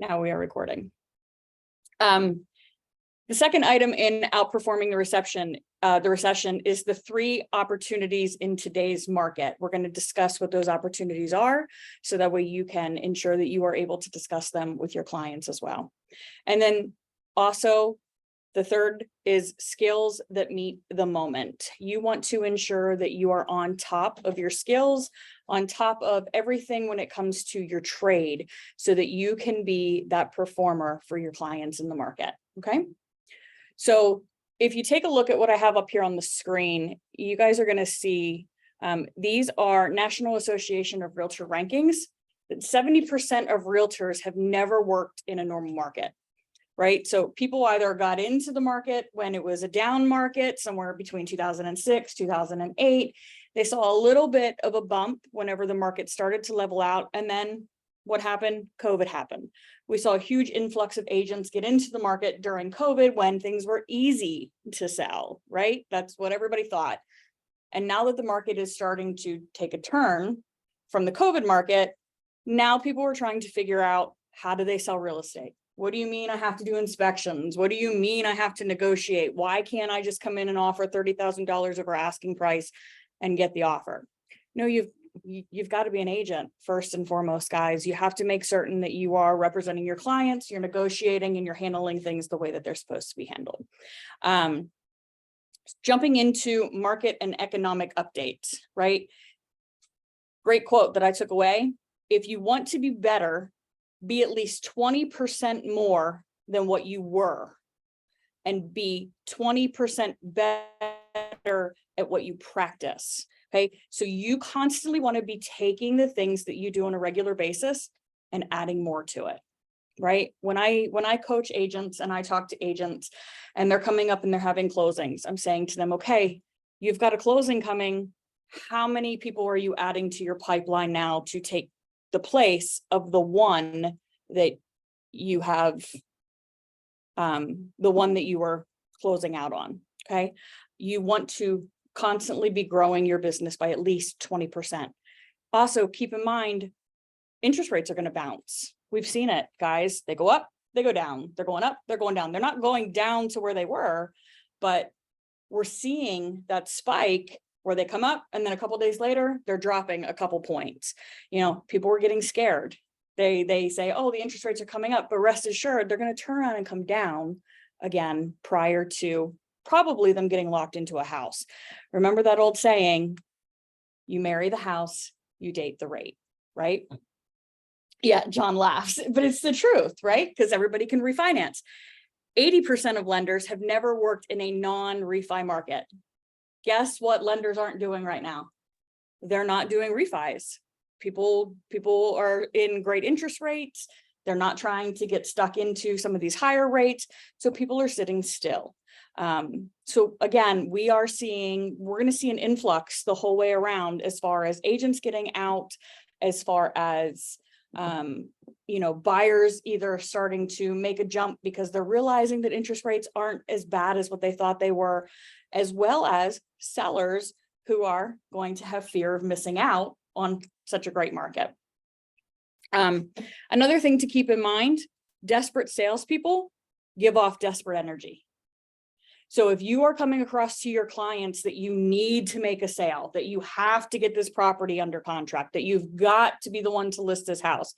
Now we are recording. The second item in outperforming the recession is the 3 opportunities in today's market. We're going to discuss what those opportunities are, so that way you can ensure that you are able to discuss them with your clients as well. And then also, the third is skills that meet the moment. You want to ensure that you are on top of your skills, on top of everything when it comes to your trade, so that you can be that performer for your clients in the market. Okay. So if you take a look at what I have up here on the screen, you guys are going to see these are National Association of Realtor rankings. That 70% of realtors have never worked in a normal market. Right. So people either got into the market when it was a down market, somewhere between 2006, 2008. They saw a little bit of a bump whenever the market started to level out. And then what happened? COVID happened. We saw a huge influx of agents get into the market during COVID when things were easy to sell, right? That's what everybody thought. And now that the market is starting to take a turn from the COVID market, now people are trying to figure out, how do they sell real estate? What do you mean I have to do inspections? What do you mean I have to negotiate? Why can't I just come in and offer $30,000 over asking price and get the offer? No, you've got to be an agent first and foremost, guys. You have to make certain that you are representing your clients, you're negotiating, and you're handling things the way that they're supposed to be handled. Jumping into market and economic updates, right? Great quote that I took away. If you want to be better, be at least 20% more than what you were, and be 20% better at what you practice. Okay, so you constantly want to be taking the things that you do on a regular basis and adding more to it, right? When I coach agents and I talk to agents and they're coming up and they're having closings, I'm saying to them, okay, you've got a closing coming. How many people are you adding to your pipeline now to take the place of the one that you have, the one that you were closing out on? Okay, you want to constantly be growing your business by at least 20%. Also, keep in mind, interest rates are going to bounce. We've seen it, guys. They go up, they go down. They're going up, they're going down. They're not going down to where they were, but we're seeing that spike where they come up and then a couple of days later, they're dropping a couple points. You know, people were getting scared. They say, oh, the interest rates are coming up, but rest assured, they're going to turn around and come down again prior to probably them getting locked into a house. Remember that old saying, you marry the house, you date the rate, right? Yeah, John laughs, but it's the truth, right? Because everybody can refinance. 80% of lenders have never worked in a non-refi market. Guess what lenders aren't doing right now? They're not doing refis. People are in great interest rates. They're not trying to get stuck into some of these higher rates. So people are sitting still. So again, we're going to see an influx the whole way around as far as agents getting out, as far as, buyers either starting to make a jump because they're realizing that interest rates aren't as bad as what they thought they were, as well as sellers who are going to have fear of missing out on such a great market. Another thing to keep in mind, desperate salespeople give off desperate energy. So if you are coming across to your clients that you need to make a sale, that you have to get this property under contract, that you've got to be the one to list this house,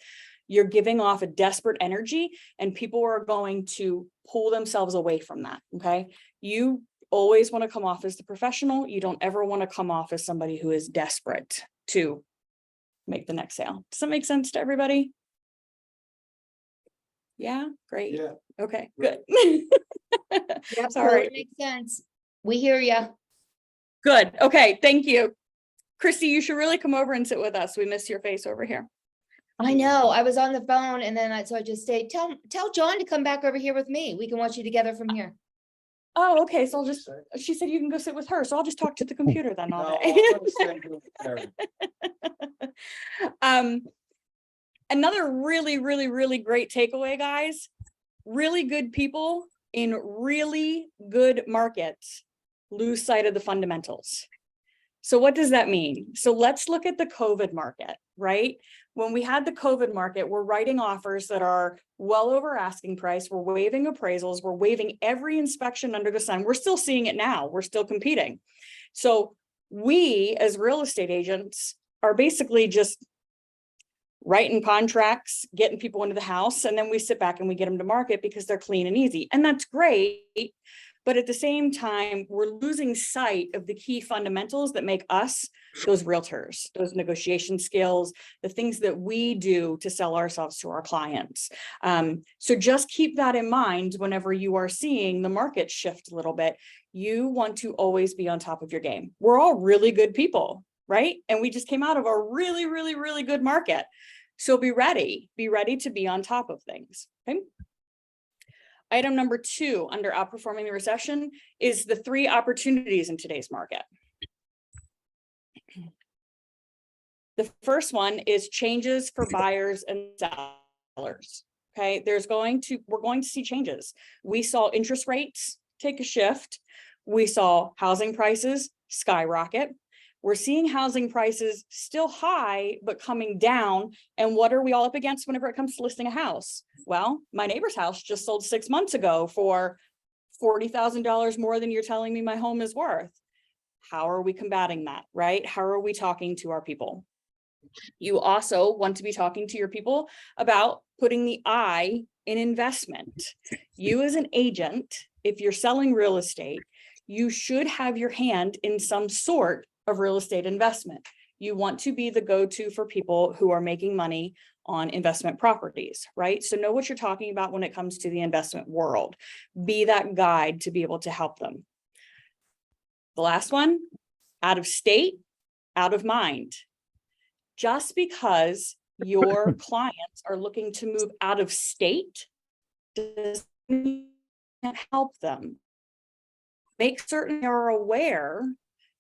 you're giving off a desperate energy and people are going to pull themselves away from that. Okay. You always want to come off as the professional. You don't ever want to come off as somebody who is desperate to make the next sale. Does that make sense to everybody? Yeah, great. Yeah. Okay, good. Yep, Sorry. totally makes sense. We hear you. Good. Okay, thank you. Christy, you should really come over and sit with us. We miss your face over here. I know. I was on the phone and then I just say, tell John to come back over here with me. We can watch you together from here. Oh, okay. So she said you can go sit with her. So I'll just talk to the computer then all No, day. I'm gonna stand with Karen. Another really, really, really great takeaway, guys. Really good people in really good markets lose sight of the fundamentals. So what does that mean? So let's look at the COVID market, right? When we had the COVID market, we're writing offers that are well over asking price. We're waiving appraisals. We're waiving every inspection under the sun. We're still seeing it now. We're still competing. So we, as real estate agents, are basically just writing contracts, getting people into the house, and then we sit back and we get them to market because they're clean and easy. And that's great. But at the same time, we're losing sight of the key fundamentals that make us those realtors, those negotiation skills, the things that we do to sell ourselves to our clients. So just keep that in mind whenever you are seeing the market shift a little bit. You want to always be on top of your game. We're all really good people, right? And we just came out of a really, really, really good market. So be ready to be on top of things, okay? Item number 2 under outperforming the recession is the 3 opportunities in today's market. The first one is changes for buyers and sellers. Okay, we're going to see changes. We saw interest rates take a shift. We saw housing prices skyrocket. We're seeing housing prices still high, but coming down. And what are we all up against whenever it comes to listing a house? Well, my neighbor's house just sold 6 months ago for $40,000 more than you're telling me my home is worth. How are we combating that, right? How are we talking to our people? You also want to be talking to your people about putting the I in investment. You as an agent, if you're selling real estate, you should have your hand in some sort of real estate investment. You want to be the go-to for people who are making money on investment properties, right? So know what you're talking about when it comes to the investment world. Be that guide to be able to help them. The last one, out of state, out of mind. Just because your clients are looking to move out of state doesn't mean you can't help them. Make certain they're aware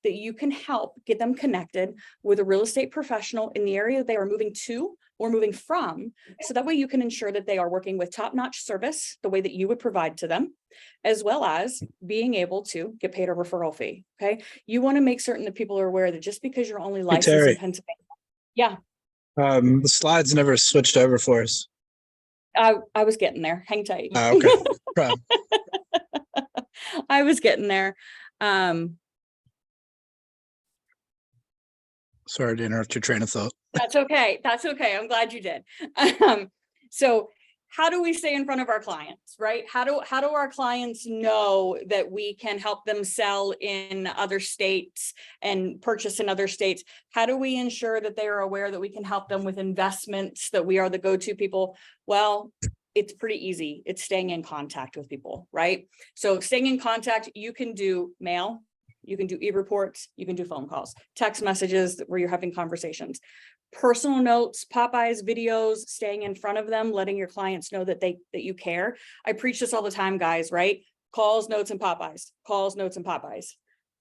that you can help get them connected with a real estate professional in the area they are moving to or moving from. So that way you can ensure that they are working with top-notch service, the way that you would provide to them, as well as being able to get paid a referral fee, okay? You wanna make certain that people are aware that just because you're only licensed in Pennsylvania. Yeah. The slides never switched over for us. I was getting there, hang tight. Okay. Problem. I was getting there. Sorry to interrupt your train of thought. That's okay. That's okay. I'm glad you did. So how do we stay in front of our clients, right? How do our clients know that we can help them sell in other states and purchase in other states? How do we ensure that they are aware that we can help them with investments, that we are the go-to people? Well, it's pretty easy. It's staying in contact with people, right? So staying in contact, you can do mail, you can do e-reports, you can do phone calls, text messages where you're having conversations, personal notes, Popeyes videos, staying in front of them, letting your clients know that that you care. I preach this all the time, guys, right? Calls, notes, and Popeyes. Calls, notes, and Popeyes.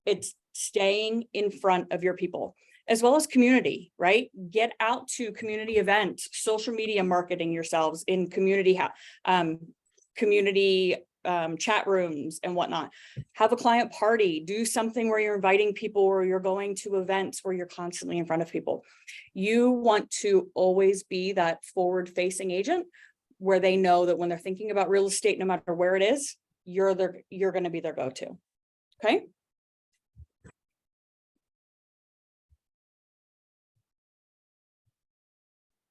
It's staying in front of your people, as well as community, right? Get out to community events, social media marketing yourselves in community chat rooms and whatnot. Have a client party, do something where you're inviting people or you're going to events where you're constantly in front of people. You want to always be that forward-facing agent where they know that when they're thinking about real estate, no matter where it is, you're going to be their go-to. Okay.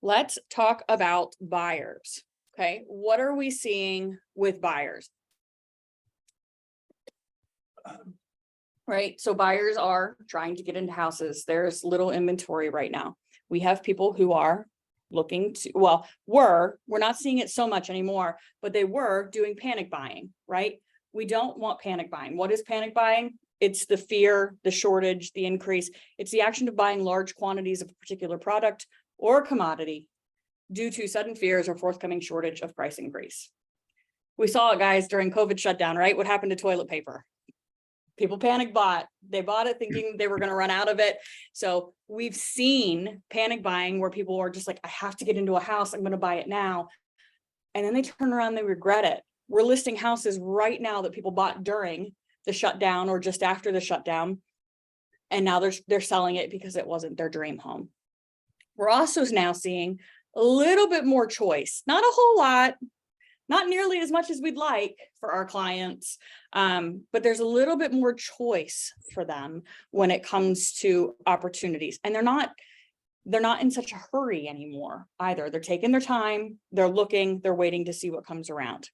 Let's talk about buyers. Okay. What are we seeing with buyers? Right. So buyers are trying to get into houses. There's little inventory right now. We have people who are looking to, well, we're not seeing it so much anymore, but they were doing panic buying, right? We don't want panic buying. What is panic buying? It's the fear, the shortage, the increase. It's the action of buying large quantities of a particular product or commodity due to sudden fears or forthcoming shortage of price increase. We saw it, guys, during COVID shutdown, right? What happened to toilet paper? People panic bought. They bought it thinking they were going to run out of it. So we've seen panic buying where people are just like, I have to get into a house. I'm going to buy it now. And then they turn around, they regret it. We're listing houses right now that people bought during the shutdown or just after the shutdown. And now they're selling it because it wasn't their dream home. We're also now seeing a little bit more choice, not a whole lot, not nearly as much as we'd like for our clients, but there's a little bit more choice for them when it comes to opportunities. And they're not in such a hurry anymore either. They're taking their time, they're looking, they're waiting to see what comes around.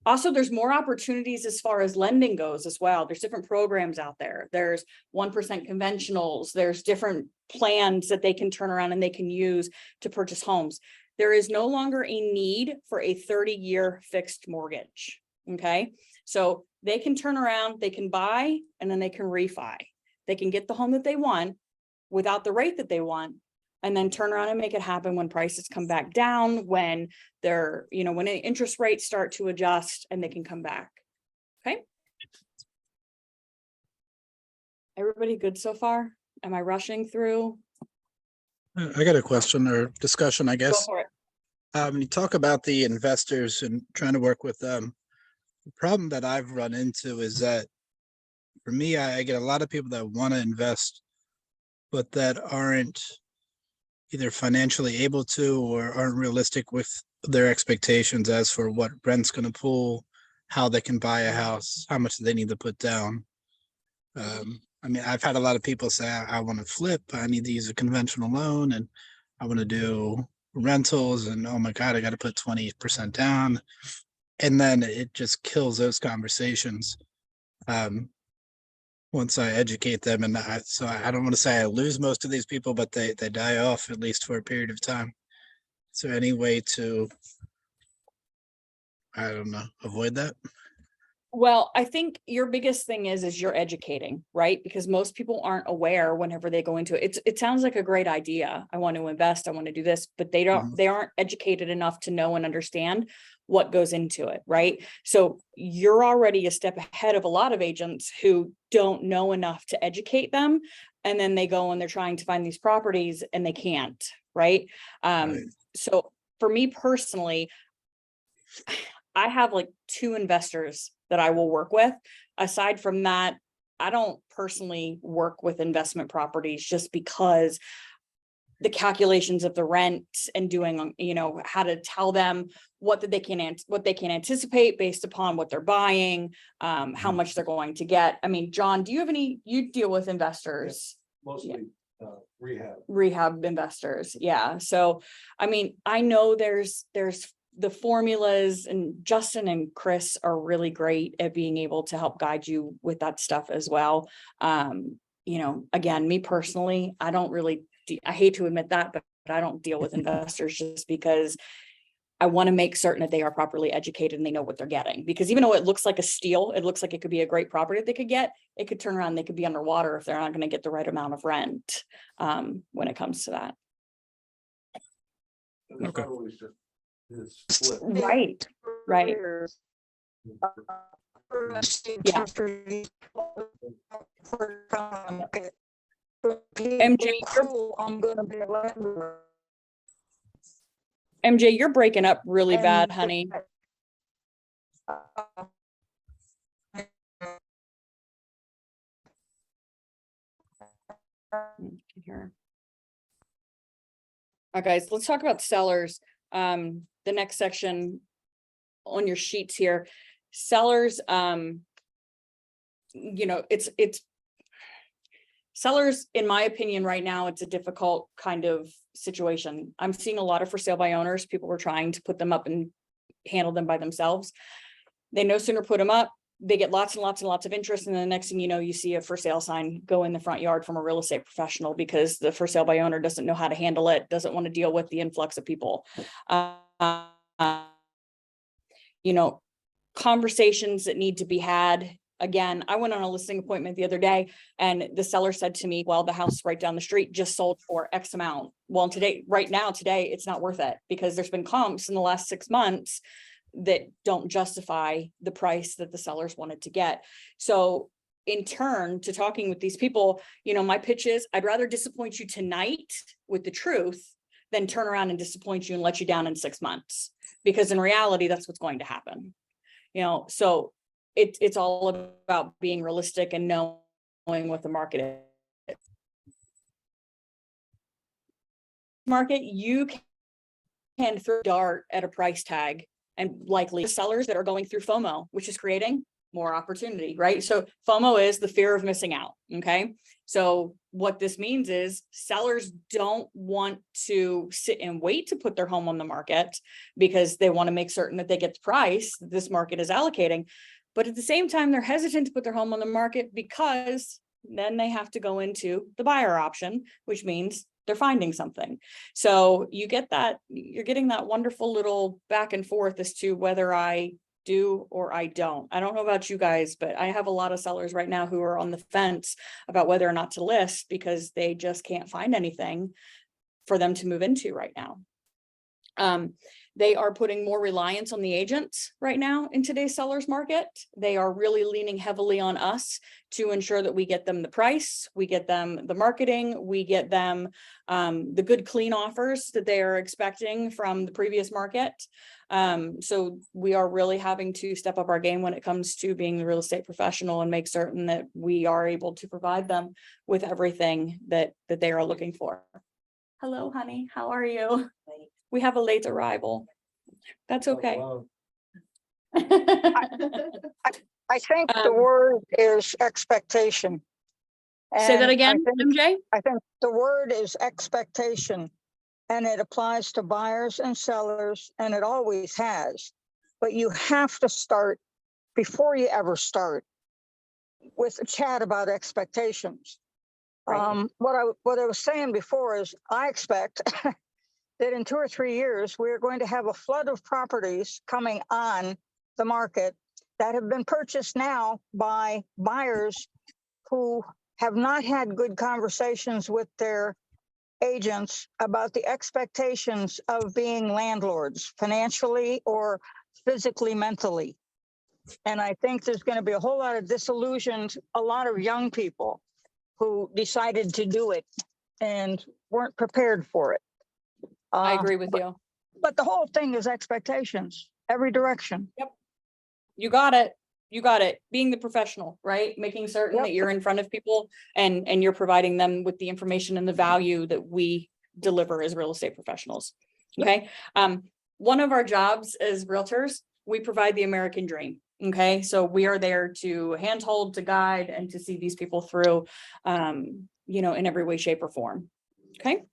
Also, there's more opportunities as far as lending goes as well. There's different programs out there. There's 1% conventionals. There's different plans that they can turn around and they can use to purchase homes. There is no longer a need for a 30-year fixed mortgage. Okay. So they can turn around, they can buy, and then they can refi. They can get the home that they want without the rate that they want, and then turn around and make it happen when prices come back down, when they're, when interest rates start to adjust and they can come back. Okay. Everybody good so far? Am I rushing through? I got a question or discussion, I Go guess. for it. You talk about the investors and trying to work with them. The problem that I've run into is that for me, I get a lot of people that want to invest, but that aren't either financially able to or aren't realistic with their expectations as for what rent's going to pull, how they can buy a house, how much they need to put down. I mean, I've had a lot of people say, I want to flip, I need to use a conventional loan, and I want to do rentals, and oh my God, I got to put 20% down. And then it just kills those conversations. Once I educate them, and so I don't want to say I lose most of these people, but they die off at least for a period of time. Is there any way to, I don't know, avoid that? Well, I think your biggest thing is you're educating, right? Because most people aren't aware whenever they go into it. It sounds like a great idea. I want to invest, I want to do this, but they aren't educated enough to know and understand what goes into it, right? So you're already a step ahead of a lot of agents who don't know enough to educate them. And then they go and they're trying to find these properties and they can't, right? Right. So for me personally, I have like 2 investors that I will work with. Aside from that, I don't personally work with investment properties just because the calculations of the rent and doing, how to tell them what they can anticipate based upon what they're buying, how much they're going to get. I mean, John, do you have you deal with investors? Mostly Rehab investors. Yeah. So, I mean, I know there's the formulas, and Justin and Chris are really great at being able to help guide you with that stuff as well. Again, me personally, I don't really, I hate to admit that, but I don't deal with investors just because I want to make certain that they are properly educated and they know what they're getting. Because even though it looks like a steal, it looks like it could be a great property that they could get, it could turn around, they could be underwater if they're not going to get the right amount of rent when it comes to that. Okay. Right. Right. Yeah. MJ, you're breaking up really bad, honey. Here. All right, guys, let's talk about sellers. The next section on your sheets here, sellers, it's sellers, in my opinion, right now, it's a difficult kind of situation. I'm seeing a lot of for sale by owners. People were trying to put them up and handle them by themselves. They no sooner put them up, they get lots and lots and lots of interest. And the next thing you know, you see a for sale sign go in the front yard from a real estate professional because the for sale by owner doesn't know how to handle it, doesn't want to deal with the influx of people. Conversations that need to be had. Again, I went on a listing appointment the other day and the seller said to me, well, the house right down the street just sold for X amount. Well, today, it's not worth it because there's been comps in the last 6 months that don't justify the price that the sellers wanted to get. So in turn to talking with these people, my pitch is I'd rather disappoint you tonight with the truth than turn around and disappoint you and let you down in 6 months, because in reality, that's what's going to happen. So it's all about being realistic and knowing what the market is. market, you can throw a dart at a price tag and likely sellers that are going through FOMO, which is creating more opportunity, right? So FOMO is the fear of missing out. Okay. So what this means is sellers don't want to sit and wait to put their home on the market because they want to make certain that they get the price that this market is allocating. But at the same time, they're hesitant to put their home on the market because then they have to go into the buyer option, which means they're finding something. So you get that, you're getting that wonderful little back and forth as to whether I do or I don't. I don't know about you guys, but I have a lot of sellers right now who are on the fence about whether or not to list because they just can't find anything for them to move into right now. They are putting more reliance on the agents right now in today's sellers market. They are really leaning heavily on us to ensure that we get them the price, we get them the marketing, we get them the good, clean offers that they are expecting from the previous market. So we are really having to step up our game when it comes to being the real estate professional and make certain that we are able to provide them with everything that they are looking for. Hello, honey. How are you? We have a late arrival. That's okay. I think the word is expectation. Say that And again, MJ? I think the word is expectation, and it applies to buyers and sellers, and it always has. But you have to start before you ever start with a chat about expectations. Right. What I was saying before is I expect that in 2 or 3 years, we're going to have a flood of properties coming on the market that have been purchased now by buyers who have not had good conversations with their agents about the expectations of being landlords, financially or physically, mentally. And I think there's going to be a whole lot of disillusioned, a lot of young people who decided to do it and weren't prepared for it. I agree with you. But the whole thing is expectations, every direction. You got it. You got it. Being the professional, right? Making certain Yep. that you're in front of people and you're providing them with the information and the value that we deliver as real estate professionals. Okay. One of our jobs as realtors, we provide the American dream. Okay. So we are there to handhold, to guide, and to see these people through, in every way, shape, or form. Okay.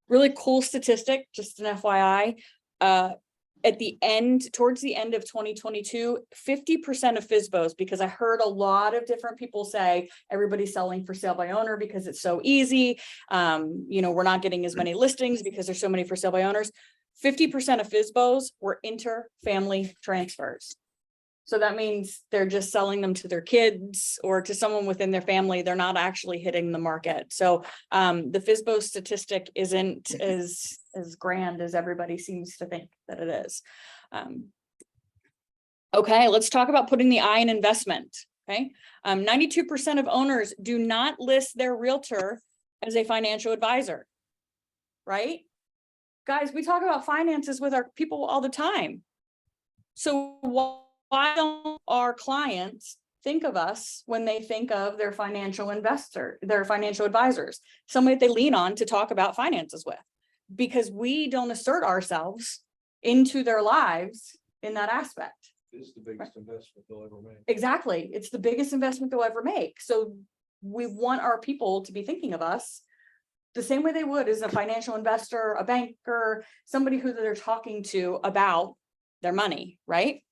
Really cool statistic, just an FYI, towards the end of 2022, 50% of FSBOs, because I heard a lot of different people say everybody's selling for sale by owner because it's so easy. We're not getting as many listings because there's so many for sale by owners. 50% of FSBOs were inter-family transfers. So that means they're just selling them to their kids or to someone within their family. They're not actually hitting the market. So the FSBO statistic isn't as grand as everybody seems to think that it is. Okay, let's talk about putting the I in investment. Okay, 92% of owners do not list their realtor as a financial advisor, right? Guys, we talk about finances with our people all the time. So why don't our clients think of us when they think of their financial advisors, somebody that they lean on to talk about finances with? Because we don't assert ourselves into their lives in that aspect. It's the biggest investment they'll ever make. Exactly. It's the biggest investment they'll ever make. So we want our people to be thinking of us the same way they would as a financial investor, a banker, somebody who they're talking to about their money, right?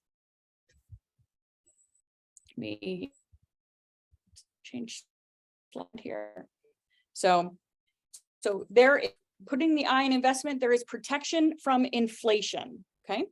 Let me change slide here. So there, putting the I in investment, there is protection from inflation. Okay.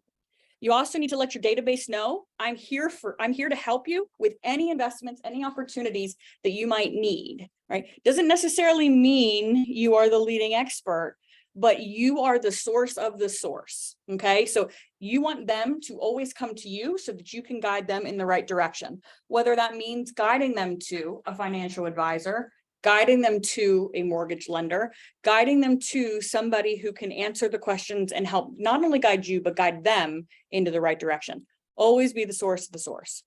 You also need to let your database know I'm here to help you with any investments, any opportunities that you might need, right? Doesn't necessarily mean you are the leading expert, but you are the source of the source. Okay. So you want them to always come to you so that you can guide them in the right direction, whether that means guiding them to a financial advisor, guiding them to a mortgage lender, guiding them to somebody who can answer the questions and help not only guide you, but guide them into the right direction. Always be the source of the source.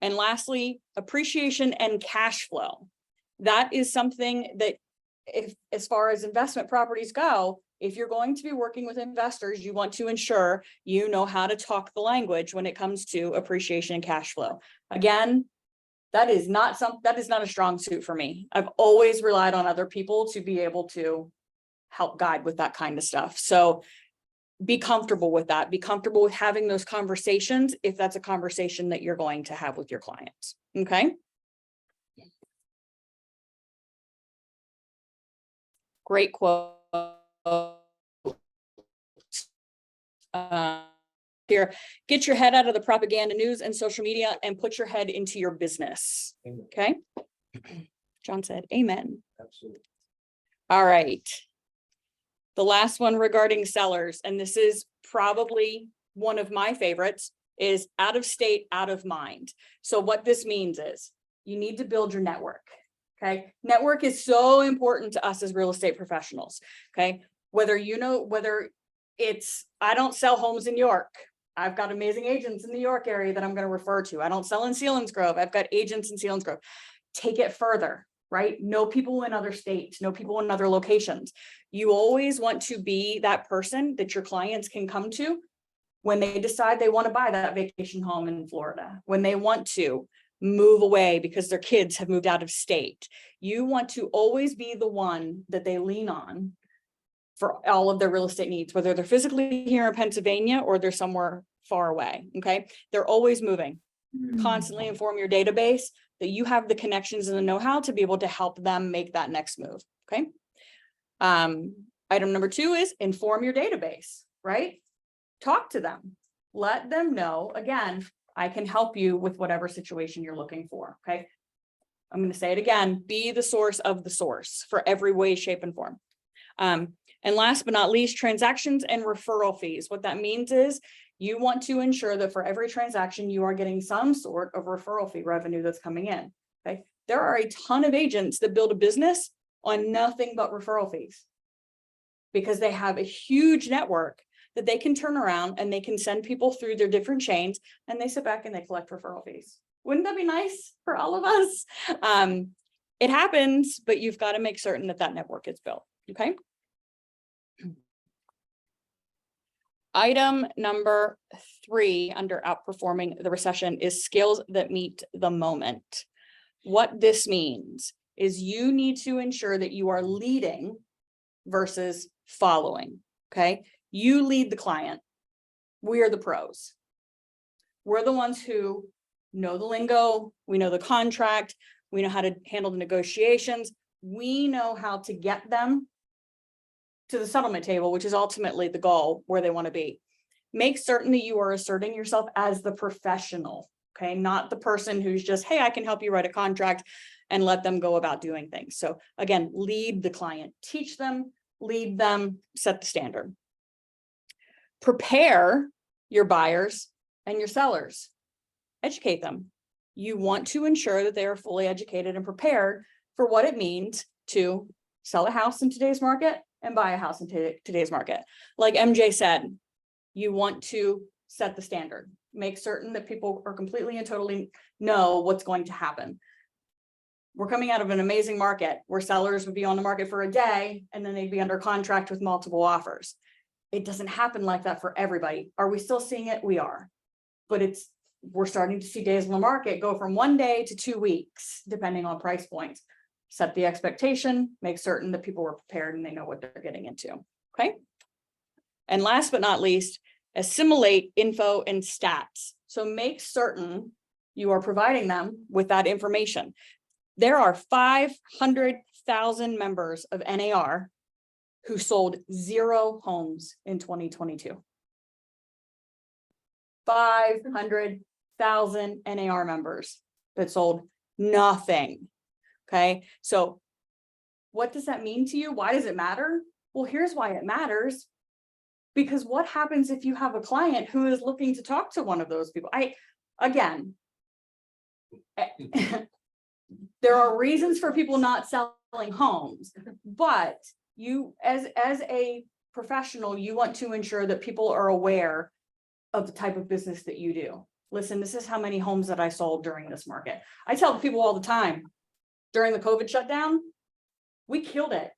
And lastly, appreciation and cash flow. That is something that if, as far as investment properties go, if you're going to be working with investors, you want to ensure you know how to talk the language when it comes to appreciation and cash flow. Again, that is not a strong suit for me. I've always relied on other people to be able to help guide with that kind of stuff. So be comfortable with that. Be comfortable with having those conversations if that's a conversation that you're going to have with your clients. Okay. Great quote. Here, get your head out of the propaganda news and social media and put your head into your business. Amen. Okay. John said, amen. Absolutely. All right. The last one regarding sellers, and this is probably one of my favorites, is out of state, out of mind. So what this means is you need to build your network. Okay. Network is so important to us as real estate professionals. Okay. Whether it's, I don't sell homes in York. I've got amazing agents in the York area that I'm going to refer to. I don't sell in Selinsgrove. I've got agents in Selinsgrove. Take it further, right? Know people in other states, know people in other locations. You always want to be that person that your clients can come to when they decide they want to buy that vacation home in Florida, when they want to move away because their kids have moved out of state. You want to always be the one that they lean on for all of their real estate needs, whether they're physically here in Pennsylvania or they're somewhere far away. Okay. They're always moving. Constantly inform your database that you have the connections and the know-how to be able to help them make that next move. Okay. Item number 2 is inform your database, right? Talk to them. Let them know, again, I can help you with whatever situation you're looking for. Okay. I'm going to say it again, be the source of the source for every way, shape, and form. And last but not least, transactions and referral fees. What that means is you want to ensure that for every transaction, you are getting some sort of referral fee revenue that's coming in. Okay. There are a ton of agents that build a business on nothing but referral fees because they have a huge network that they can turn around and they can send people through their different chains and they sit back and they collect referral fees. Wouldn't that be nice for all of us? It happens, but you've got to make certain that that network is built. Okay. Item number 3 under outperforming the recession is skills that meet the moment. What this means is you need to ensure that you are leading versus following. Okay. You lead the client. We are the pros. We're the ones who know the lingo. We know the contract. We know how to handle the negotiations. We know how to get them to the settlement table, which is ultimately the goal where they want to be. Make certain that you are asserting yourself as the professional, okay? Not the person who's just, hey, I can help you write a contract and let them go about doing things. So again, lead the client, teach them, lead them, set the standard. Prepare your buyers and your sellers, educate them. You want to ensure that they are fully educated and prepared for what it means to sell a house in today's market and buy a house in today's market. Like MJ said, you want to set the standard, make certain that people are completely and totally know what's going to happen. We're coming out of an amazing market where sellers would be on the market for a day and then they'd be under contract with multiple offers. It doesn't happen like that for everybody. Are we still seeing it? We are, but we're starting to see days on the market go from 1 day to 2 weeks, depending on price points. Set the expectation, make certain that people are prepared and they know what they're getting into. Okay. And last but not least, assimilate info and stats. So make certain you are providing them with that information. There are 500,000 members of NAR who sold 0 homes in 2022. 500,000 NAR members that sold nothing. Okay, so what does that mean to you? Why does it matter? Well, here's why it matters. Because what happens if you have a client who is looking to talk to one of those people? Again, there are reasons for people not selling homes, but you, as a professional, you want to ensure that people are aware of the type of business that you do. Listen, this is how many homes that I sold during this market. I tell people all the time, during the COVID shutdown, We killed it.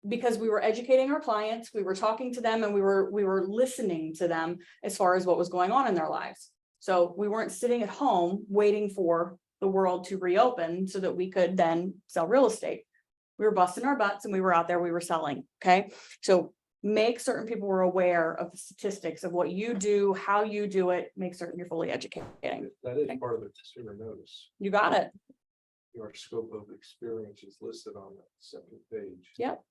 Because we were educating our clients, we were talking to them, and we were listening to them as far as what was going on in their lives. So we weren't sitting at home waiting for the world to reopen so that we could then sell real estate. We were busting our butts and we were out there, we were selling. Okay. So make certain people were aware of the statistics of what you do, how you do it, make certain you're fully educating. That is Okay. part of the consumer notice. You got it. Your scope of experience is listed on that second page. Yep.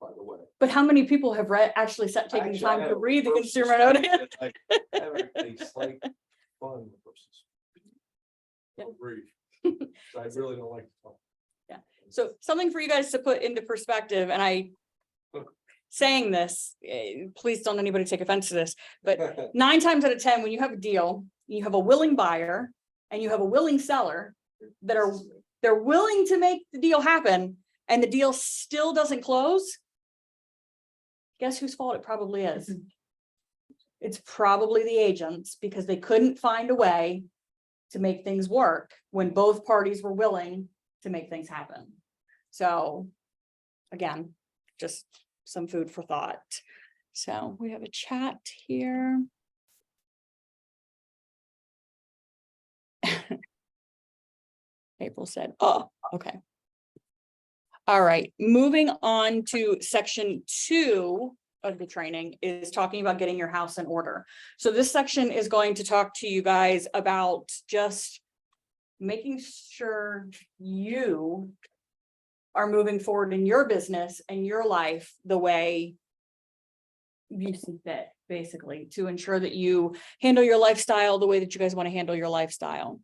By the way. But how many people have taken the Actually, I time to have read the versus consumer notice? like having a slight fun versus. Yeah. Brief. So I really don't like to talk. So something for you guys to put into perspective, and I saying this, please don't anybody take offense to this, but 9 times out of 10, when you have a deal, you have a willing buyer and you have a willing seller that they're willing to make the deal happen, and the deal still doesn't close. Guess whose fault it probably is? It's probably the agents, because they couldn't find a way to make things work when both parties were willing to make things happen. So again, just some food for thought. So we have a chat here. April said, oh, okay. All right, moving on to section 2 of the training is talking about getting your house in order. So this section is going to talk to you guys about just making sure you are moving forward in your business and your life the way you see fit, basically, to ensure that you handle your lifestyle the way that you guys want to handle your lifestyle.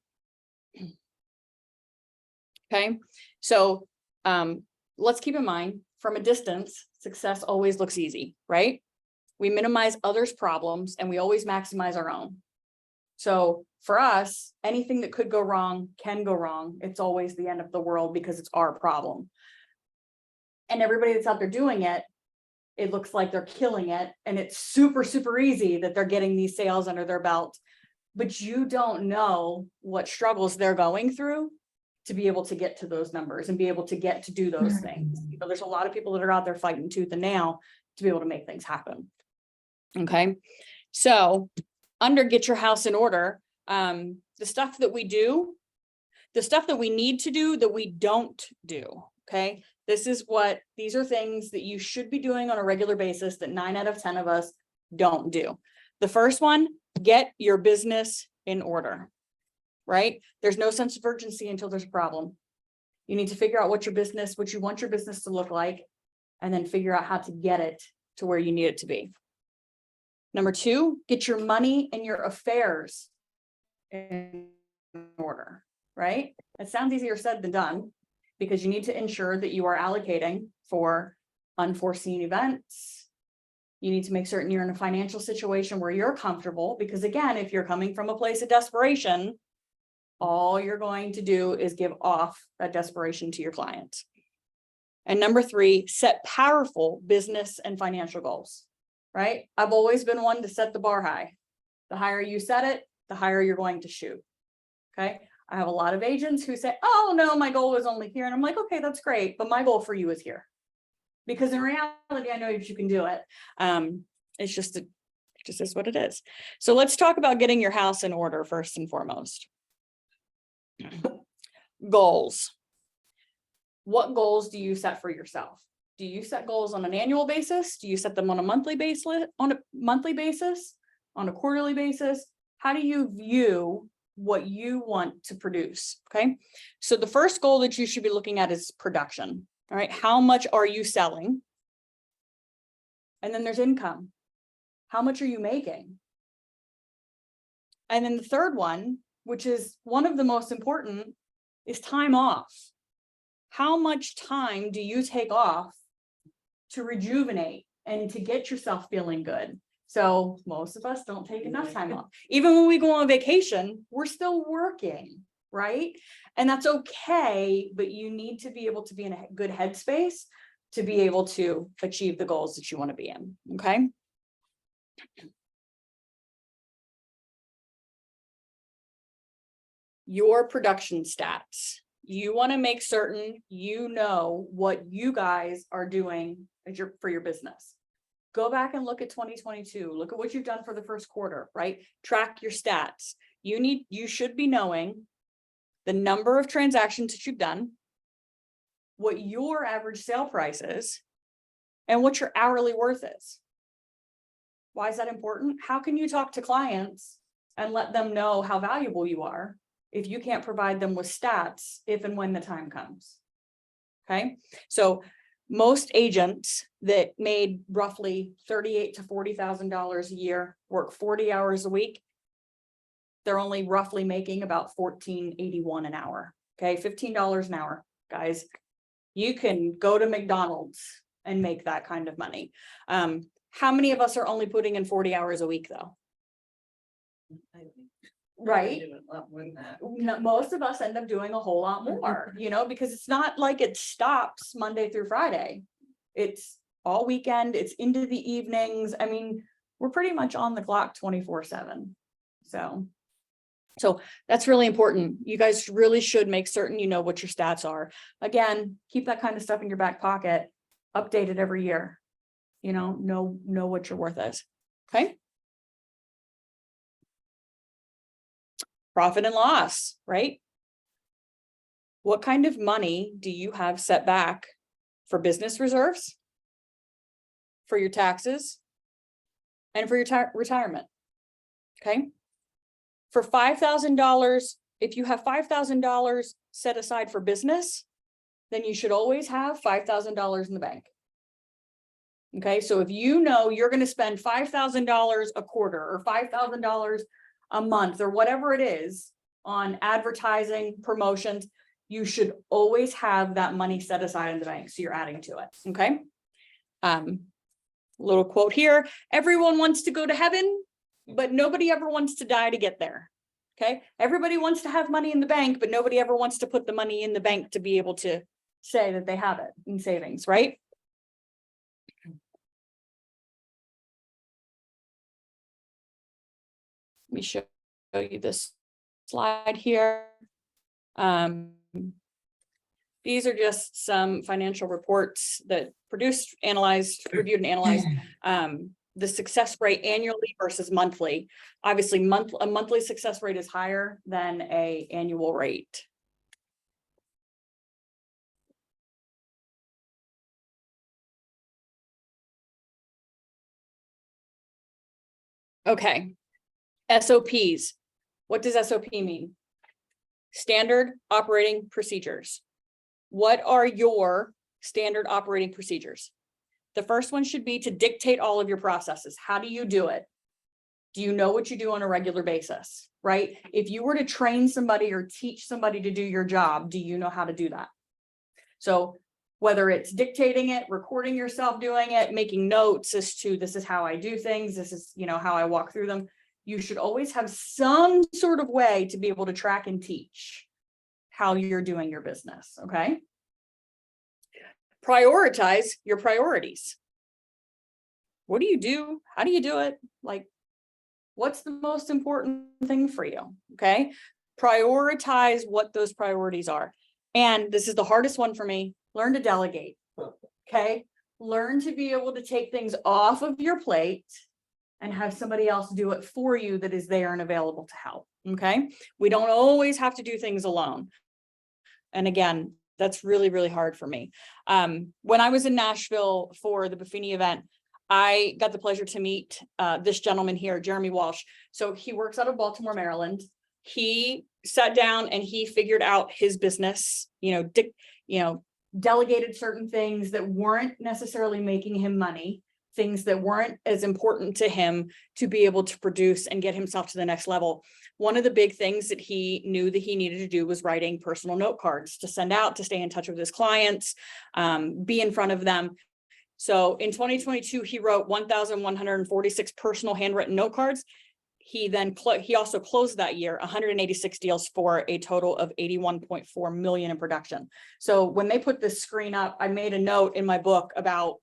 Okay, so let's keep in mind, from a distance, success always looks easy, right? We minimize others' problems and we always maximize our own. So for us, anything that could go wrong can go wrong. It's always the end of the world because it's our problem. And everybody that's out there doing it, it looks like they're killing it. And it's super, super easy that they're getting these sales under their belt. But you don't know what struggles they're going through to be able to get to those numbers and be able to get to do those things. You know, there's a lot of people that are out there fighting tooth and nail to be able to make things happen. Okay. So under get your house in order, the stuff that we do, the stuff that we need to do that we don't do. Okay. These are things that you should be doing on a regular basis that 9 out of 10 of us don't do. The first one, get your business in order. Right? There's no sense of urgency until there's a problem. You need to figure out what you want your business to look like, and then figure out how to get it to where you need it to be. Number 2, get your money and your affairs in order, right? It sounds easier said than done, because you need to ensure that you are allocating for unforeseen events. You need to make certain you're in a financial situation where you're comfortable, because again, if you're coming from a place of desperation, all you're going to do is give off that desperation to your clients. And number 3, set powerful business and financial goals, right? I've always been one to set the bar high. The higher you set it, the higher you're going to shoot. Okay. I have a lot of agents who say, oh no, my goal is only here. And I'm like, okay, that's great. But my goal for you is here. Because in reality, I know that you can do it. It's just is what it is. So let's talk about getting your house in order first and foremost. Goals. What goals do you set for yourself? Do you set goals on an annual basis? Do you set them on a monthly basis? On a quarterly basis? How do you view what you want to produce? Okay. So the first goal that you should be looking at is production. All right. How much are you selling? And then there's income. How much are you making? And then the third one, which is one of the most important, is time off. How much time do you take off to rejuvenate and to get yourself feeling good? So most of us don't take enough time off. Even when we go on vacation, we're still working, right? And that's okay, but you need to be able to be in a good headspace to be able to achieve the goals that you want to be in, okay? Your production stats. you want to make certain you know what you guys are doing for your business. Go back and look at 2022. Look at what you've done for the first quarter, right? Track your stats. You should be knowing the number of transactions that you've done, what your average sale price is, and what your hourly worth is. Why is that important? How can you talk to clients and let them know how valuable you are if you can't provide them with stats if and when the time comes? Okay, so most agents that made roughly $38,000 to $40,000 a year, work 40 hours a week, they're only roughly making about $14.81 an hour. Okay, $15 an hour, guys. You can go to McDonald's and make that kind of money. How many of us are only putting in 40 hours a week though? Right? Most of us end up doing a whole lot more, because it's not like it stops Monday through Friday. It's all weekend, it's into the evenings. I mean, we're pretty much on the clock 24/7. So that's really important. You guys really should make certain you know what your stats are. Again, keep that kind of stuff in your back pocket, update it every year. Know what your worth is. Okay. Profit and loss, right? What kind of money do you have set back for business reserves, for your taxes, and for your retirement? Okay. For $5,000, if you have $5,000 set aside for business, then you should always have $5,000 in the bank. Okay, so if you know you're going to spend $5,000 a quarter or $5,000 a month or whatever it is on advertising, promotions, you should always have that money set aside in the bank. So you're adding to it. Okay. Little quote here. Everyone wants to go to heaven, but nobody ever wants to die to get there. Okay. Everybody wants to have money in the bank, but nobody ever wants to put the money in the bank to be able to say that they have it in savings, right? Let me show you this slide here. These are just some financial reports that produced, analyzed, reviewed and analyzed the success rate annually versus monthly. Obviously, a monthly success rate is higher than an annual rate. Okay. SOPs. What does SOP mean? Standard operating procedures. What are your standard operating procedures? The first one should be to dictate all of your processes. How do you do it? Do you know what you do on a regular basis, right? If you were to train somebody or teach somebody to do your job, do you know how to do that? So whether it's dictating it, recording yourself doing it, making notes as to this is how I do things, this is, how I walk through them, you should always have some sort of way to be able to track and teach how you're doing your business, okay? Prioritize your priorities. What do you do? How do you do it? Like, what's the most important thing for you, okay? Prioritize what those priorities are. And this is the hardest one for me. Learn to delegate, okay? Learn to be able to take things off of your plate and have somebody else do it for you that is there and available to help, okay? We don't always have to do things alone. And again, that's really, really hard for me. When I was in Nashville for the Buffini event, I got the pleasure to meet this gentleman here, Jeremy Walsh. So he works out of Baltimore, Maryland. He sat down and he figured out his business, delegated certain things that weren't necessarily making him money, things that weren't as important to him to be able to produce and get himself to the next level. One of the big things that he knew that he needed to do was writing personal note cards to send out, to stay in touch with his clients, be in front of them. So in 2022, he wrote 1,146 personal handwritten note cards. He also closed that year 186 deals for a total of 81.4 million in production. So when they put this screen up, I made a note in my book about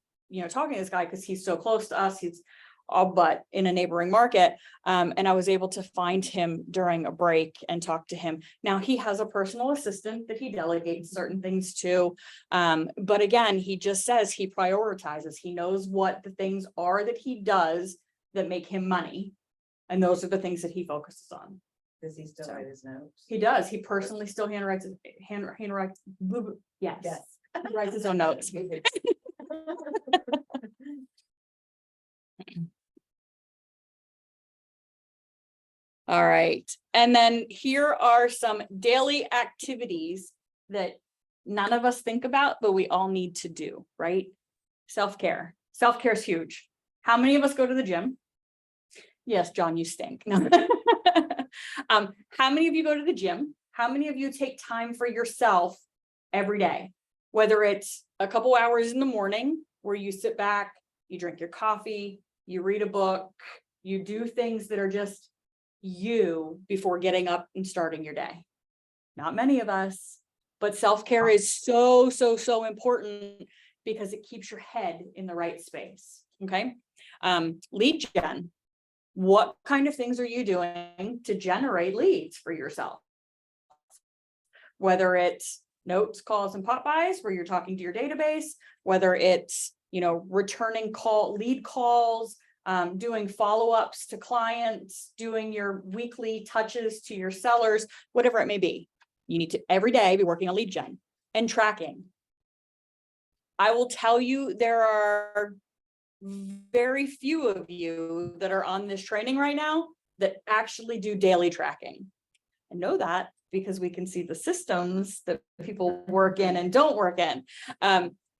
talking to this guy because he's so close to us. He's all but in a neighboring market. And I was able to find him during a break and talk to him. Now he has a personal assistant that he delegates certain things to. But again, he just says he prioritizes. He knows what the things are that he does that make him money. And those are the things that he focuses on. Does he still write his notes? He does. He personally still handwrites, yes. Yes. He writes his own notes. All right, and then here are some daily activities that none of us think about, but we all need to do, right? Self-care. Self-care is huge. How many of us go to the gym? Yes, John, you stink. No. How many of you go to the gym? How many of you take time for yourself every day? Whether it's a couple hours in the morning where you sit back, you drink your coffee, you read a book, you do things that are just you before getting up and starting your day. Not many of us, but self-care is so important because it keeps your head in the right space. Okay. Lead gen. What kind of things are you doing to generate leads for yourself? Whether it's notes, calls, and pop-bys where you're talking to your database, whether it's, returning lead calls, doing follow-ups to clients, doing your weekly touches to your sellers, whatever it may be. You need to every day be working on lead gen and tracking. I will tell you, there are very few of you that are on this training right now that actually do daily tracking. I know that because we can see the systems that people work in and don't work in.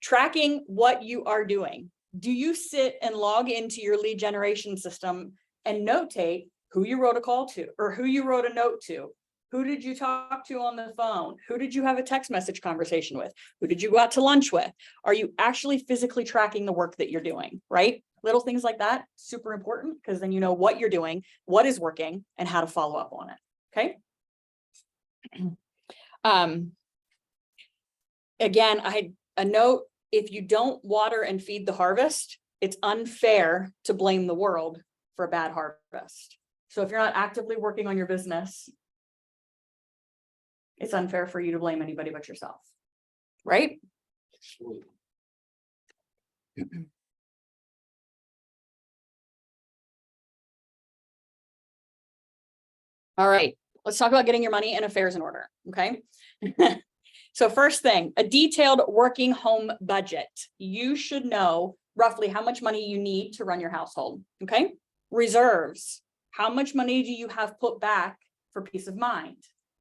Tracking what you are doing. Do you sit and log into your lead generation system and notate who you wrote a call to or who you wrote a note to? Who did you talk to on the phone? Who did you have a text message conversation with? Who did you go out to lunch with? Are you actually physically tracking the work that you're doing, right? Little things like that, super important, because then you know what you're doing, what is working, and how to follow up on it, okay? Again, a note, if you don't water and feed the harvest, it's unfair to blame the world for a bad harvest. So if you're not actively working on your business, it's unfair for you to blame anybody but yourself, right? All right, let's talk about getting your money and affairs in order, okay? So first thing, a detailed working home budget. You should know roughly how much money you need to run your household, okay? Reserves, how much money do you have put back for peace of mind,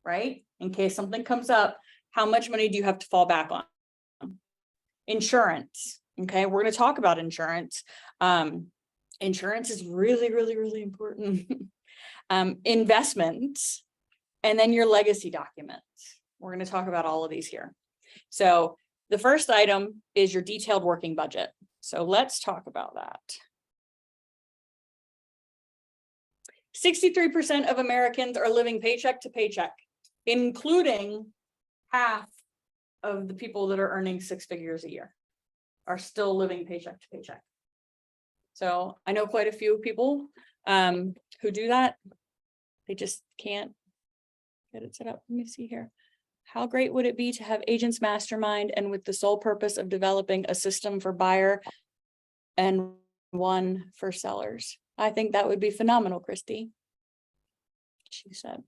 right? In case something comes up, how much money do you have to fall back on? Insurance, okay? We're going to talk about insurance. Insurance is really important. Investments, and then your legacy documents. We're going to talk about all of these here. So the first item is your detailed working budget. So let's talk about that. 63% of Americans are living paycheck to paycheck, including half of the people that are earning 6 figures a year are still living paycheck to paycheck. So I know quite a few people who do that. They just can't get it set up. Let me see here. How great would it be to have agents mastermind and with the sole purpose of developing a system for buyer and one for sellers? I think that would be phenomenal, Christy, she said.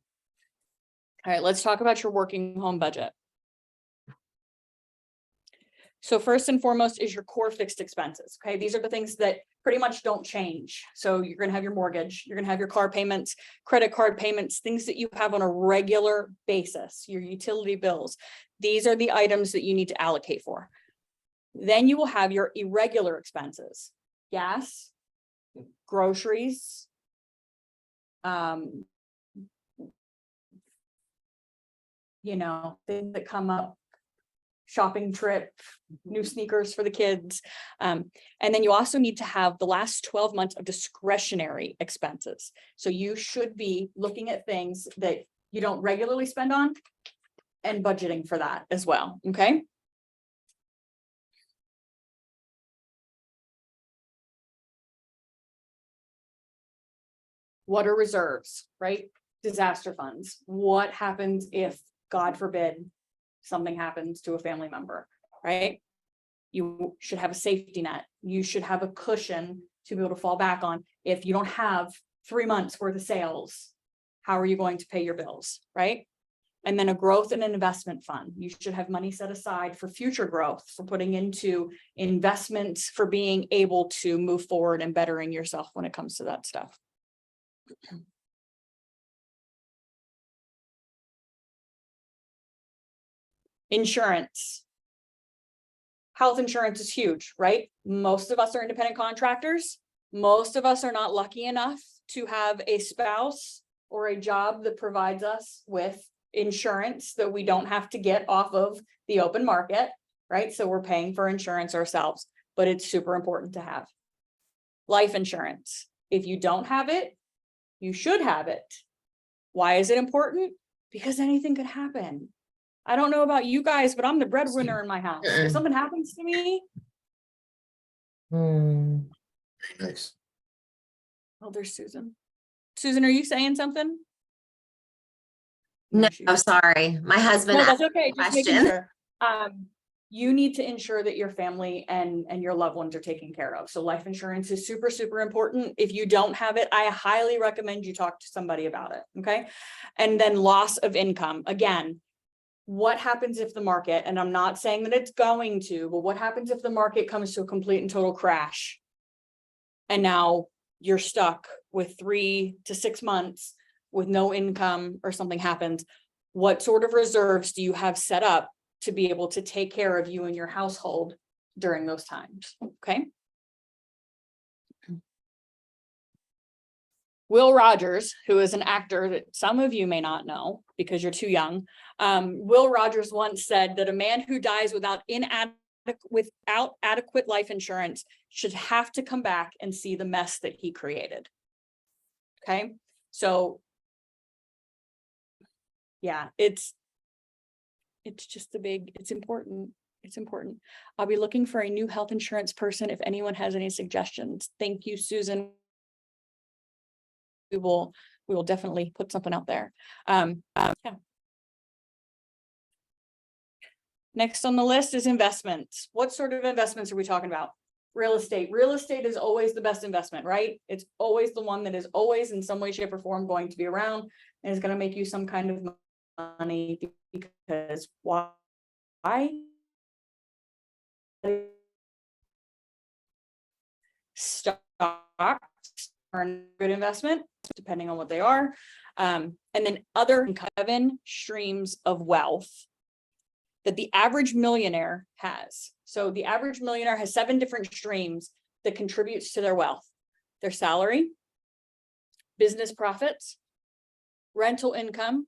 All right, let's talk about your working home budget. So first and foremost is your core fixed expenses. Okay, these are the things that pretty much don't change. So you're going to have your mortgage, you're going to have your car payments, credit card payments, things that you have on a regular basis, your utility bills. These are the items that you need to allocate for. Then you will have your irregular expenses, gas, groceries, things that come up, shopping trip, new sneakers for the kids. And then you also need to have the last 12 months of discretionary expenses. So you should be looking at things that you don't regularly spend on and budgeting for that as well, okay? What are reserves, right? Disaster funds. What happens if, God forbid, something happens to a family member, right? You should have a safety net. You should have a cushion to be able to fall back on. If you don't have 3 months worth of sales, how are you going to pay your bills, right? And then a growth and an investment fund. You should have money set aside for future growth, for putting into investments, for being able to move forward and bettering yourself when it comes to that stuff. Insurance. Health insurance is huge, right? Most of us are independent contractors. Most of us are not lucky enough to have a spouse or a job that provides us with insurance that we don't have to get off of the open market, right? So we're paying for insurance ourselves, but it's super important to have. Life insurance. If you don't have it, you should have it. Why is it important? Because anything could happen. I don't know about you guys, but I'm the breadwinner in my house. If something happens to me, Very Nice. oh, there's Susan. Susan, are you saying something? No, she's- sorry. My husband No, asked that's okay. Just making question. sure. You need to ensure that your family and your loved ones are taken care of. So life insurance is super, super important. If you don't have it, I highly recommend you talk to somebody about it. Okay. And then loss of income. Again, what happens if the market, and I'm not saying that it's going to, but what happens if the market comes to a complete and total crash? And now you're stuck with 3 to 6 months with no income or something happens. What sort of reserves do you have set up to be able to take care of you and your household during those times? Okay. Will Rogers, who is an actor that some of you may not know because you're too young. Will Rogers once said that a man who dies without adequate life insurance should have to come back and see the mess that he created. Okay, so yeah, it's just it's important. It's important. I'll be looking for a new health insurance person if anyone has any suggestions. Thank you, Susan. We will definitely put something out there. Yeah. Next on the list is investments. What sort of investments are we talking about? Real estate. Real estate is always the best investment, right? It's always the one that is always in some way, shape, or form going to be around and is going to make you some kind of money, because why? Stocks are a good investment, depending on what they are. And then other 7 streams of wealth that the average millionaire has. So the average millionaire has 7 different streams that contributes to their wealth. Their salary, business profits, rental income,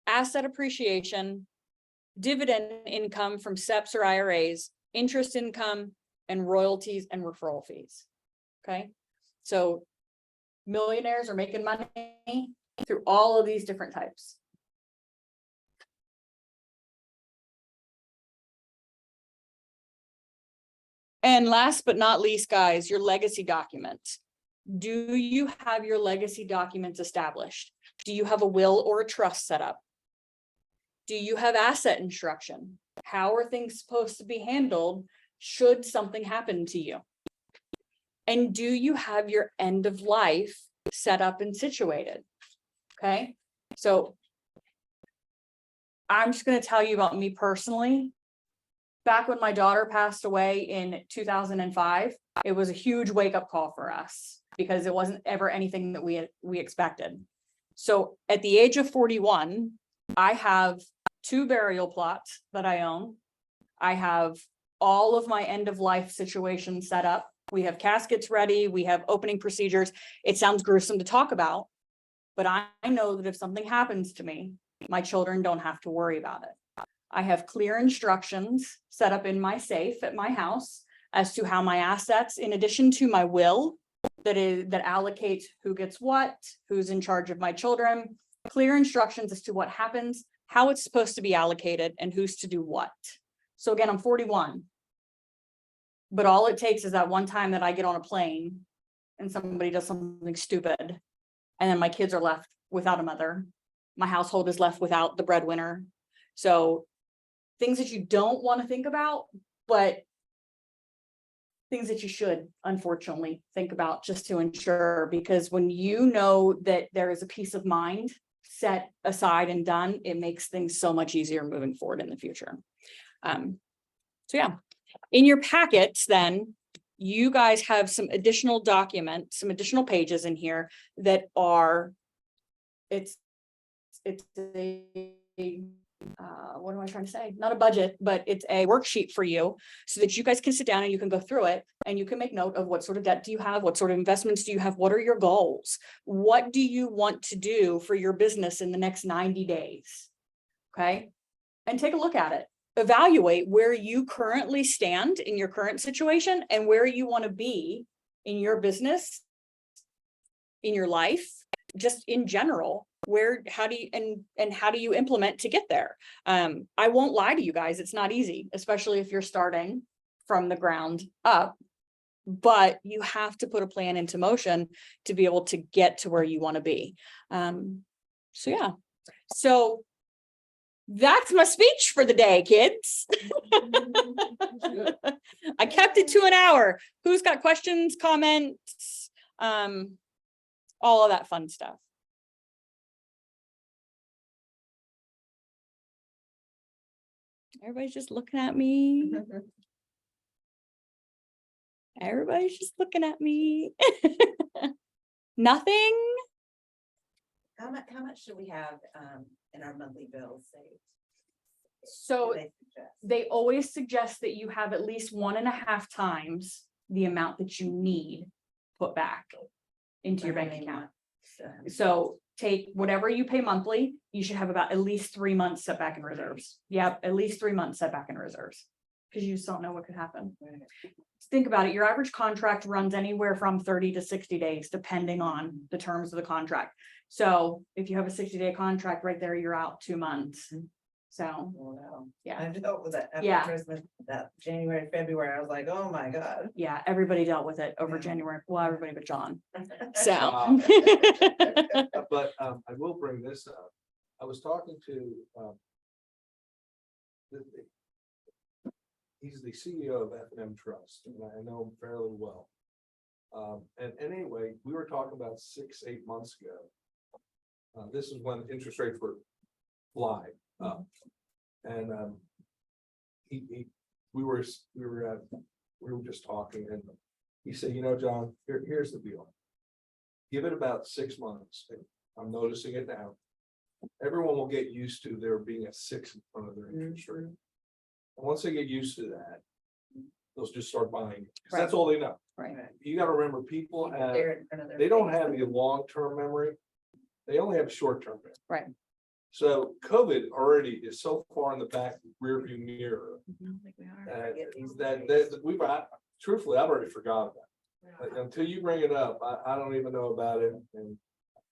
asset appreciation, dividend income from SEPs or IRAs, interest income, and royalties and referral fees. Okay, so millionaires are making money through all of these different types. And last but not least, guys, your legacy documents. Do you have your legacy documents established? Do you have a will or a trust set up? Do you have asset instruction? How are things supposed to be handled should something happen to you? And do you have your end of life set up and situated? Okay, so I'm just going to tell you about me personally. Back when my daughter passed away in 2005, it was a huge wake-up call for us because it wasn't ever anything that we expected. So at the age of 41, I have 2 burial plots that I own. I have all of my end of life situations set up. We have caskets ready. We have opening procedures. It sounds gruesome to talk about, but I know that if something happens to me, my children don't have to worry about it. I have clear instructions set up in my safe at my house as to how my assets, in addition to my will that allocates who gets what, who's in charge of my children, clear instructions as to what happens, how it's supposed to be allocated, and who's to do what. So again, I'm 41. But all it takes is that one time that I get on a plane and somebody does something stupid And then my kids are left without a mother. My household is left without the breadwinner. So things that you don't want to think about, but things that you should unfortunately think about just to ensure, because when you know that there is a peace of mind set aside and done, it makes things so much easier moving forward in the future. So yeah, in your packets, then you guys have some additional documents, some additional pages in here that are, it's a, what am I trying to say? Not a budget, but it's a worksheet for you so that you guys can sit down and you can go through it and you can make note of what sort of debt do you have? What sort of investments do you have? What are your goals? What do you want to do for your business in the next 90 days? Okay. And take a look at it. Evaluate where you currently stand in your current situation and where you want to be in your business, in your life, just in general. Where, how do you, and how do you implement to get there? I won't lie to you guys, it's not easy, especially if you're starting from the ground up, but you have to put a plan into motion to be able to get to where you want to be. So yeah, so that's my speech for the day, kids. I kept it to an hour. Who's got questions, comments, all of that fun stuff? Everybody's just looking at me. Everybody's just looking at me. Nothing. How much do we have in our monthly bills saved? So Do they suggest? they always suggest that you have at least 1.5 times the amount that you need put back into your bank How many account. months? So take whatever you pay monthly, you should have about at least 3 months set back in reserves. Yep, at least 3 months set back in reserves. Because you just don't know what could happen. Think about it. Your average contract runs anywhere from 30 to 60 days, depending on the terms of the contract. So if you have a 60-day contract right there, you're out 2 months. So Wow. yeah. I dealt with that Yeah. after Christmas, that January, February, I was like, oh my God. yeah, everybody dealt with it over Yeah. January. Well, everybody but John. So. But I will bring this up. I was talking to he's the CEO of F&M Trust, and I know him fairly well. And anyway, we were talking about 6-8 months ago. This is when interest rates were flying up, and we were just talking, and he said, you know, John, here's the deal. Give it about 6 months. I'm noticing it now. Everyone will get used to there being a 6 in front of their interest rate. And once they get used to that, they'll just start buying, because that's all they know. Right. You got to remember, people have, They're in front of their they don't face. have a long-term memory. They only have short-term memory. Right. So COVID already is so far in the back rearview mirror that we've, truthfully, I've already forgot about it. Until you bring it up, I don't even know about it, and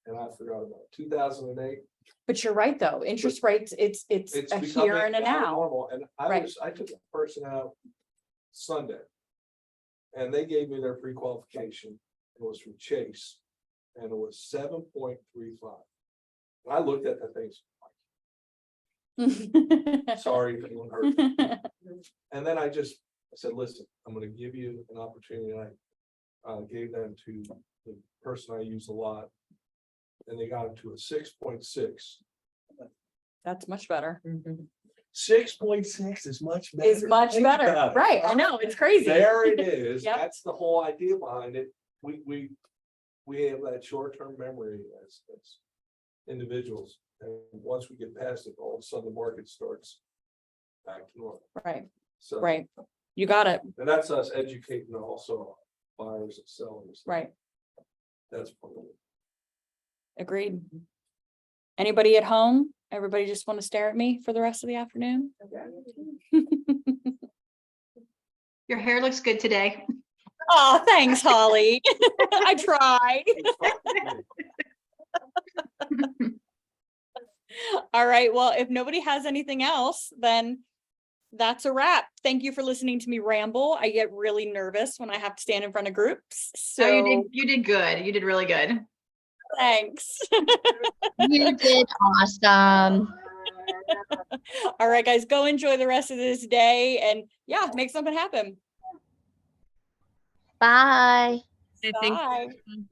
I forgot about it. 2008. But you're right, though. Interest rates, it's a becoming here and a now. normal, and Right. I took a person out Sunday. And they gave me their pre-qualification. It was from Chase, and it was 7.35. I looked at that thing. Sorry if anyone heard. And then I said, listen, I'm gonna give you an opportunity. I gave them to the person I use a lot. And they got it to a 6.6. That's much better. 6.6 is much better. Is much Think better. about it. Right. I know. It's crazy. There it is. Yep. That's the whole idea behind it. We have that short-term memory as individuals. And once we get past it, all of a sudden the market starts back to normal. Right. So, Right. You got it. and that's us educating also buyers and sellers. Right. That's part of it. Agreed. Anybody at home? Everybody just want to stare at me for the rest of the afternoon? Your hair looks good today. Oh, thanks, Holly. I tried. It's fun to me. All right. Well, if nobody has anything else, then that's a wrap. Thank you for listening to me ramble. I get really nervous when I have to stand in front of groups. So So you did good. You did really good. Thanks. You did awesome. All right, guys, go enjoy the rest of this day and yeah, make something happen. Bye. Okay, thank you. Bye.